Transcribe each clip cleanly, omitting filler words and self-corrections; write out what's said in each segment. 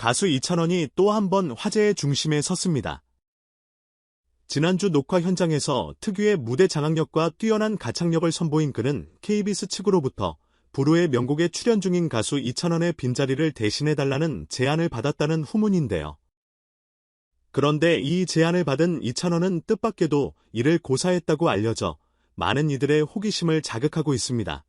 가수 이찬원이 또 한 번 화제의 중심에 섰습니다. 지난주 녹화 현장에서 특유의 무대 장악력과 뛰어난 가창력을 선보인 그는 KBS 측으로부터 불후의 명곡에 출연 중인 가수 이찬원의 빈자리를 대신해달라는 제안을 받았다는 후문인데요. 그런데 이 제안을 받은 이찬원은 뜻밖에도 이를 고사했다고 알려져 많은 이들의 호기심을 자극하고 있습니다.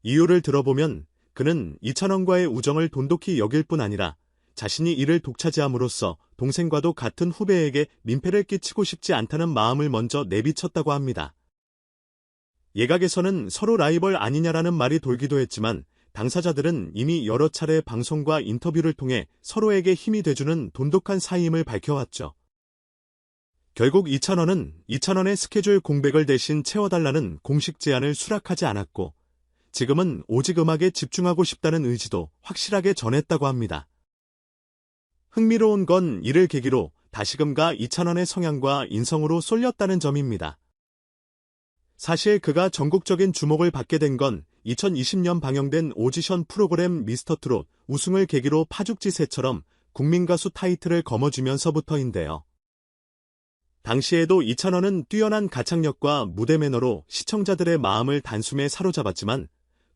이유를 들어보면 그는 이찬원과의 우정을 돈독히 여길 뿐 아니라 자신이 이를 독차지함으로써 동생과도 같은 후배에게 민폐를 끼치고 싶지 않다는 마음을 먼저 내비쳤다고 합니다. 예각에서는 서로 라이벌 아니냐라는 말이 돌기도 했지만 당사자들은 이미 여러 차례 방송과 인터뷰를 통해 서로에게 힘이 돼주는 돈독한 사이임을 밝혀왔죠. 결국 이찬원은 이찬원의 스케줄 공백을 대신 채워달라는 공식 제안을 수락하지 않았고 지금은 오직 음악에 집중하고 싶다는 의지도 확실하게 전했다고 합니다. 흥미로운 건 이를 계기로 다시금가 이찬원의 성향과 인성으로 쏠렸다는 점입니다. 사실 그가 전국적인 주목을 받게 된 건 2020년 방영된 오디션 프로그램 미스터트롯 우승을 계기로 파죽지세처럼 국민가수 타이틀을 거머쥐면서부터인데요. 당시에도 이찬원은 뛰어난 가창력과 무대 매너로 시청자들의 마음을 단숨에 사로잡았지만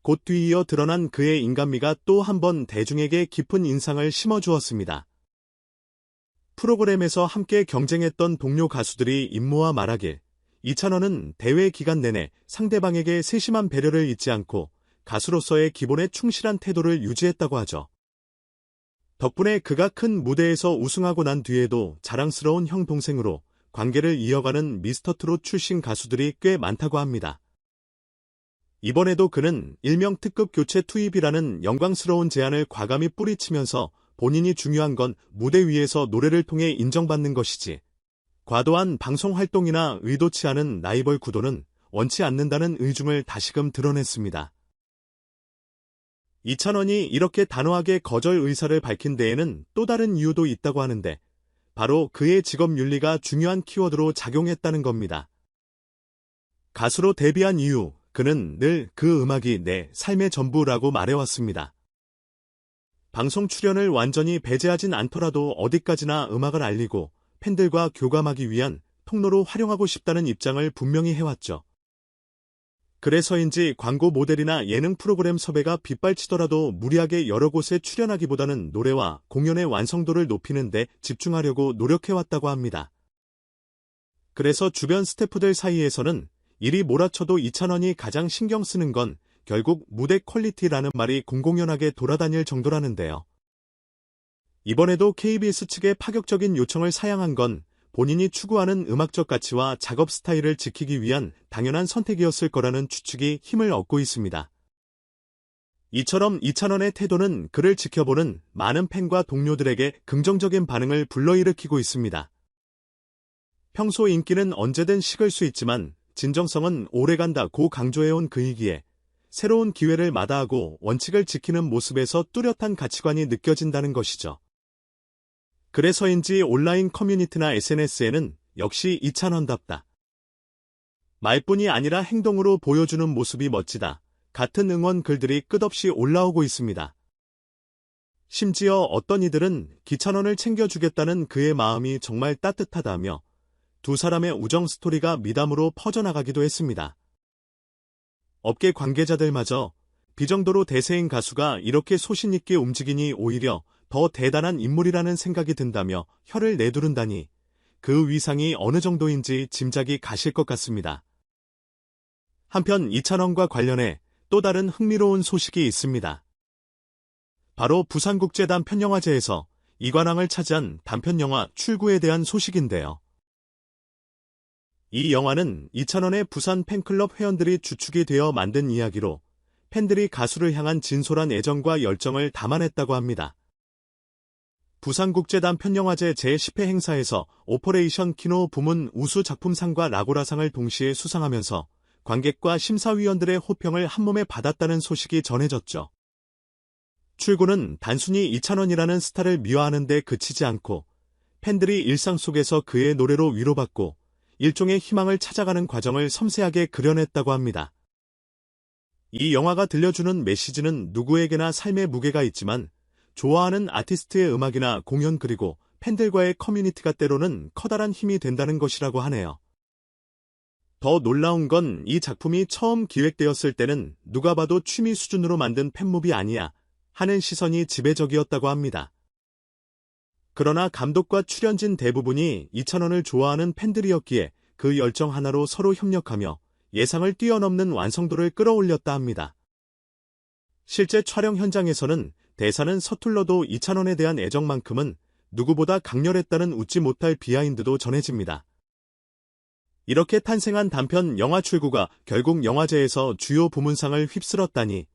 곧 뒤이어 드러난 그의 인간미가 또 한 번 대중에게 깊은 인상을 심어주었습니다. 프로그램에서 함께 경쟁했던 동료 가수들이 입모아 말하길 이찬원은 대회 기간 내내 상대방에게 세심한 배려를 잊지 않고 가수로서의 기본에 충실한 태도를 유지했다고 하죠. 덕분에 그가 큰 무대에서 우승하고 난 뒤에도 자랑스러운 형 동생으로 관계를 이어가는 미스터트롯 출신 가수들이 꽤 많다고 합니다. 이번에도 그는 일명 특급 교체 투입이라는 영광스러운 제안을 과감히 뿌리치면서 본인이 중요한 건 무대 위에서 노래를 통해 인정받는 것이지 과도한 방송 활동이나 의도치 않은 라이벌 구도는 원치 않는다는 의중을 다시금 드러냈습니다. 이찬원이 이렇게 단호하게 거절 의사를 밝힌 데에는 또 다른 이유도 있다고 하는데 바로 그의 직업 윤리가 중요한 키워드로 작용했다는 겁니다. 가수로 데뷔한 이후 그는 늘 그 음악이 내 삶의 전부라고 말해왔습니다. 방송 출연을 완전히 배제하진 않더라도 어디까지나 음악을 알리고 팬들과 교감하기 위한 통로로 활용하고 싶다는 입장을 분명히 해왔죠. 그래서인지 광고 모델이나 예능 프로그램 섭외가 빗발치더라도 무리하게 여러 곳에 출연하기보다는 노래와 공연의 완성도를 높이는 데 집중하려고 노력해왔다고 합니다. 그래서 주변 스태프들 사이에서는 이리 몰아쳐도 이찬원이 가장 신경 쓰는 건 결국 무대 퀄리티라는 말이 공공연하게 돌아다닐 정도라는데요. 이번에도 KBS 측의 파격적인 요청을 사양한 건 본인이 추구하는 음악적 가치와 작업 스타일을 지키기 위한 당연한 선택이었을 거라는 추측이 힘을 얻고 있습니다. 이처럼 이찬원의 태도는 그를 지켜보는 많은 팬과 동료들에게 긍정적인 반응을 불러일으키고 있습니다. 평소 인기는 언제든 식을 수 있지만 진정성은 오래간다고 강조해온 그이기에 새로운 기회를 마다하고 원칙을 지키는 모습에서 뚜렷한 가치관이 느껴진다는 것이죠. 그래서인지 온라인 커뮤니티나 SNS에는 역시 이찬원답다. 말뿐이 아니라 행동으로 보여주는 모습이 멋지다. 같은 응원 글들이 끝없이 올라오고 있습니다. 심지어 어떤 이들은 기찬원을 챙겨주겠다는 그의 마음이 정말 따뜻하다며 두 사람의 우정 스토리가 미담으로 퍼져나가기도 했습니다. 업계 관계자들마저 비정도로 대세인 가수가 이렇게 소신 있게 움직이니 오히려 더 대단한 인물이라는 생각이 든다며 혀를 내두른다니 그 위상이 어느 정도인지 짐작이 가실 것 같습니다. 한편 이찬원과 관련해 또 다른 흥미로운 소식이 있습니다. 바로 부산국제 단편영화제에서 이관왕을 차지한 단편영화 출구에 대한 소식인데요. 이 영화는 이찬원의 부산 팬클럽 회원들이 주축이 되어 만든 이야기로 팬들이 가수를 향한 진솔한 애정과 열정을 담아냈다고 합니다. 부산국제단편영화제 제10회 행사에서 오퍼레이션 키노 부문 우수작품상과 라고라상을 동시에 수상하면서 관객과 심사위원들의 호평을 한몸에 받았다는 소식이 전해졌죠. 출구는 단순히 이찬원이라는 스타를 미화하는 데 그치지 않고 팬들이 일상 속에서 그의 노래로 위로받고 일종의 희망을 찾아가는 과정을 섬세하게 그려냈다고 합니다. 이 영화가 들려주는 메시지는 누구에게나 삶의 무게가 있지만 좋아하는 아티스트의 음악이나 공연 그리고 팬들과의 커뮤니티가 때로는 커다란 힘이 된다는 것이라고 하네요. 더 놀라운 건 이 작품이 처음 기획되었을 때는 누가 봐도 취미 수준으로 만든 팬무비 아니야 하는 시선이 지배적이었다고 합니다. 그러나 감독과 출연진 대부분이 이찬원을 좋아하는 팬들이었기에 그 열정 하나로 서로 협력하며 예상을 뛰어넘는 완성도를 끌어올렸다 합니다. 실제 촬영 현장에서는 대사는 서툴러도 이찬원에 대한 애정만큼은 누구보다 강렬했다는 웃지 못할 비하인드도 전해집니다. 이렇게 탄생한 단편 영화 출구가 결국 영화제에서 주요 부문상을 휩쓸었다니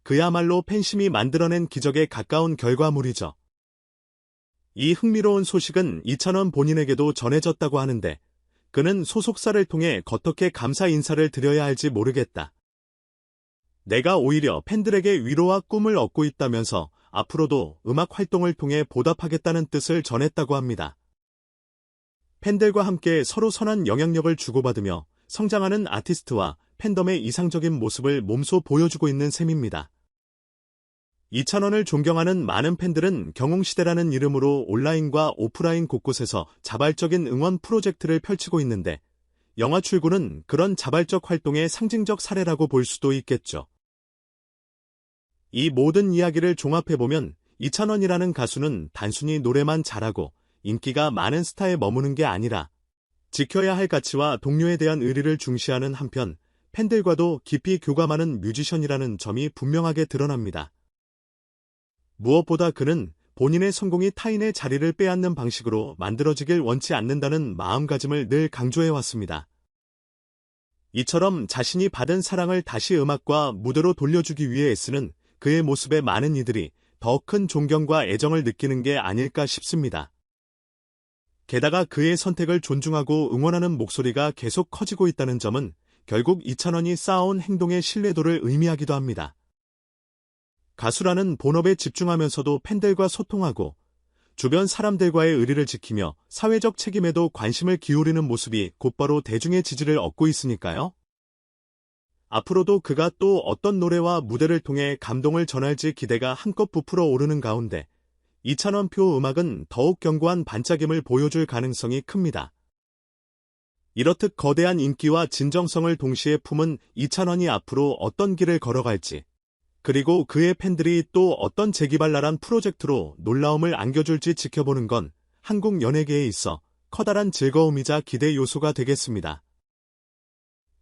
그야말로 팬심이 만들어낸 기적에 가까운 결과물이죠. 이 흥미로운 소식은 이찬원 본인에게도 전해졌다고 하는데 그는 소속사를 통해 어떻게 감사 인사를 드려야 할지 모르겠다. 내가 오히려 팬들에게 위로와 꿈을 얻고 있다면서 앞으로도 음악 활동을 통해 보답하겠다는 뜻을 전했다고 합니다. 팬들과 함께 서로 선한 영향력을 주고받으며 성장하는 아티스트와 팬덤의 이상적인 모습을 몸소 보여주고 있는 셈입니다. 이찬원을 존경하는 많은 팬들은 경홍시대라는 이름으로 온라인과 오프라인 곳곳에서 자발적인 응원 프로젝트를 펼치고 있는데 영화 출구는 그런 자발적 활동의 상징적 사례라고 볼 수도 있겠죠. 이 모든 이야기를 종합해보면 이찬원이라는 가수는 단순히 노래만 잘하고 인기가 많은 스타에 머무는 게 아니라 지켜야 할 가치와 동료에 대한 의리를 중시하는 한편 팬들과도 깊이 교감하는 뮤지션이라는 점이 분명하게 드러납니다. 무엇보다 그는 본인의 성공이 타인의 자리를 빼앗는 방식으로 만들어지길 원치 않는다는 마음가짐을 늘 강조해왔습니다. 이처럼 자신이 받은 사랑을 다시 음악과 무대로 돌려주기 위해 애쓰는 그의 모습에 많은 이들이 더 큰 존경과 애정을 느끼는 게 아닐까 싶습니다. 게다가 그의 선택을 존중하고 응원하는 목소리가 계속 커지고 있다는 점은 결국 이찬원이 쌓아온 행동의 신뢰도를 의미하기도 합니다. 가수라는 본업에 집중하면서도 팬들과 소통하고 주변 사람들과의 의리를 지키며 사회적 책임에도 관심을 기울이는 모습이 곧바로 대중의 지지를 얻고 있으니까요. 앞으로도 그가 또 어떤 노래와 무대를 통해 감동을 전할지 기대가 한껏 부풀어 오르는 가운데 이찬원표 음악은 더욱 견고한 반짝임을 보여줄 가능성이 큽니다. 이렇듯 거대한 인기와 진정성을 동시에 품은 이찬원이 앞으로 어떤 길을 걸어갈지 그리고 그의 팬들이 또 어떤 재기발랄한 프로젝트로 놀라움을 안겨줄지 지켜보는 건 한국 연예계에 있어 커다란 즐거움이자 기대 요소가 되겠습니다.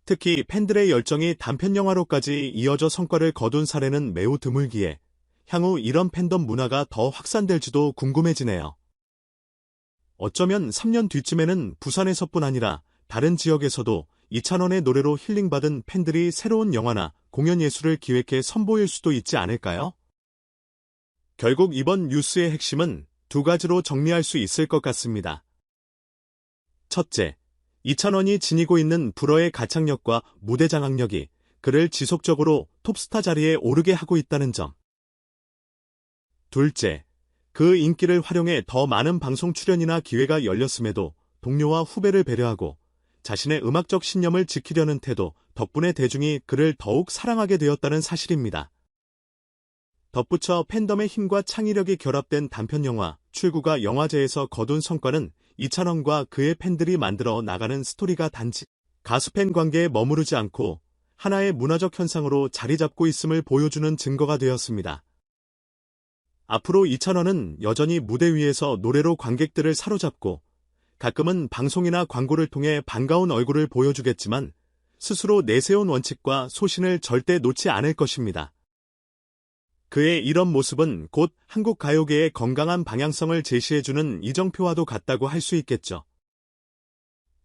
특히 팬들의 열정이 단편 영화로까지 이어져 성과를 거둔 사례는 매우 드물기에 향후 이런 팬덤 문화가 더 확산될지도 궁금해지네요. 어쩌면 3년 뒤쯤에는 부산에서뿐 아니라 다른 지역에서도 이찬원의 노래로 힐링받은 팬들이 새로운 영화나 공연 예술을 기획해 선보일 수도 있지 않을까요? 결국 이번 뉴스의 핵심은 두 가지로 정리할 수 있을 것 같습니다. 첫째, 이찬원이 지니고 있는 불어의 가창력과 무대 장악력이 그를 지속적으로 톱스타 자리에 오르게 하고 있다는 점. 둘째, 그 인기를 활용해 더 많은 방송 출연이나 기회가 열렸음에도 동료와 후배를 배려하고 자신의 음악적 신념을 지키려는 태도 덕분에 대중이 그를 더욱 사랑하게 되었다는 사실입니다. 덧붙여 팬덤의 힘과 창의력이 결합된 단편 영화 출구가 영화제에서 거둔 성과는 이찬원과 그의 팬들이 만들어 나가는 스토리가 단지 가수-팬 관계에 머무르지 않고 하나의 문화적 현상으로 자리 잡고 있음을 보여주는 증거가 되었습니다. 앞으로 이찬원은 여전히 무대 위에서 노래로 관객들을 사로잡고 가끔은 방송이나 광고를 통해 반가운 얼굴을 보여주겠지만 스스로 내세운 원칙과 소신을 절대 놓지 않을 것입니다. 그의 이런 모습은 곧 한국 가요계의 건강한 방향성을 제시해주는 이정표와도 같다고 할 수 있겠죠.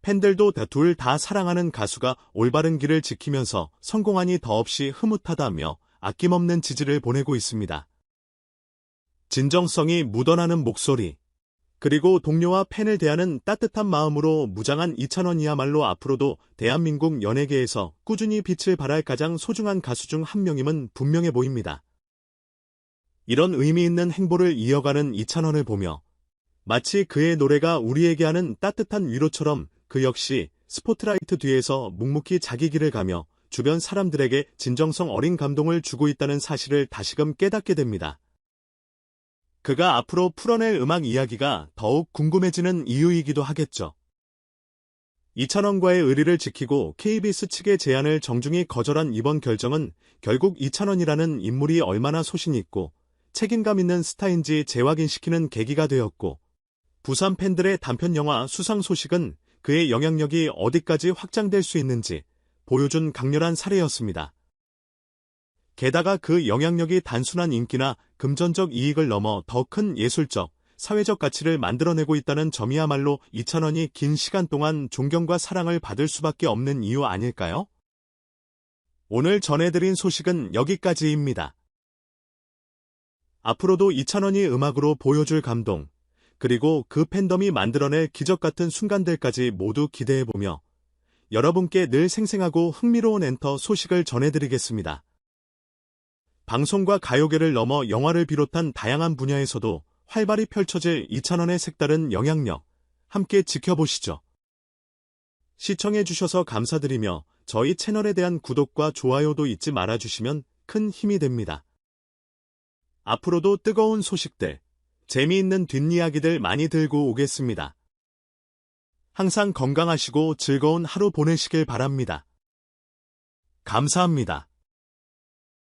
팬들도 둘 다 사랑하는 가수가 올바른 길을 지키면서 성공하니 더없이 흐뭇하다며 아낌없는 지지를 보내고 있습니다. 진정성이 묻어나는 목소리, 그리고 동료와 팬을 대하는 따뜻한 마음으로 무장한 이찬원이야말로 앞으로도 대한민국 연예계에서 꾸준히 빛을 발할 가장 소중한 가수 중 한 명임은 분명해 보입니다. 이런 의미 있는 행보를 이어가는 이찬원을 보며 마치 그의 노래가 우리에게 하는 따뜻한 위로처럼 그 역시 스포트라이트 뒤에서 묵묵히 자기 길을 가며 주변 사람들에게 진정성 어린 감동을 주고 있다는 사실을 다시금 깨닫게 됩니다. 그가 앞으로 풀어낼 음악 이야기가 더욱 궁금해지는 이유이기도 하겠죠. 이찬원과의 의리를 지키고 KBS 측의 제안을 정중히 거절한 이번 결정은 결국 이찬원이라는 인물이 얼마나 소신이 있고 책임감 있는 스타인지 재확인시키는 계기가 되었고, 부산 팬들의 단편 영화 수상 소식은 그의 영향력이 어디까지 확장될 수 있는지 보여준 강렬한 사례였습니다. 게다가 그 영향력이 단순한 인기나 금전적 이익을 넘어 더 큰 예술적, 사회적 가치를 만들어내고 있다는 점이야말로 이찬원이 긴 시간 동안 존경과 사랑을 받을 수밖에 없는 이유 아닐까요? 오늘 전해드린 소식은 여기까지입니다. 앞으로도 이찬원이 음악으로 보여줄 감동, 그리고 그 팬덤이 만들어낼 기적 같은 순간들까지 모두 기대해보며 여러분께 늘 생생하고 흥미로운 엔터 소식을 전해드리겠습니다. 방송과 가요계를 넘어 영화를 비롯한 다양한 분야에서도 활발히 펼쳐질 이찬원의 색다른 영향력, 함께 지켜보시죠. 시청해주셔서 감사드리며 저희 채널에 대한 구독과 좋아요도 잊지 말아주시면 큰 힘이 됩니다. 앞으로도 뜨거운 소식들, 재미있는 뒷이야기들 많이 들고 오겠습니다. 항상 건강하시고 즐거운 하루 보내시길 바랍니다. 감사합니다.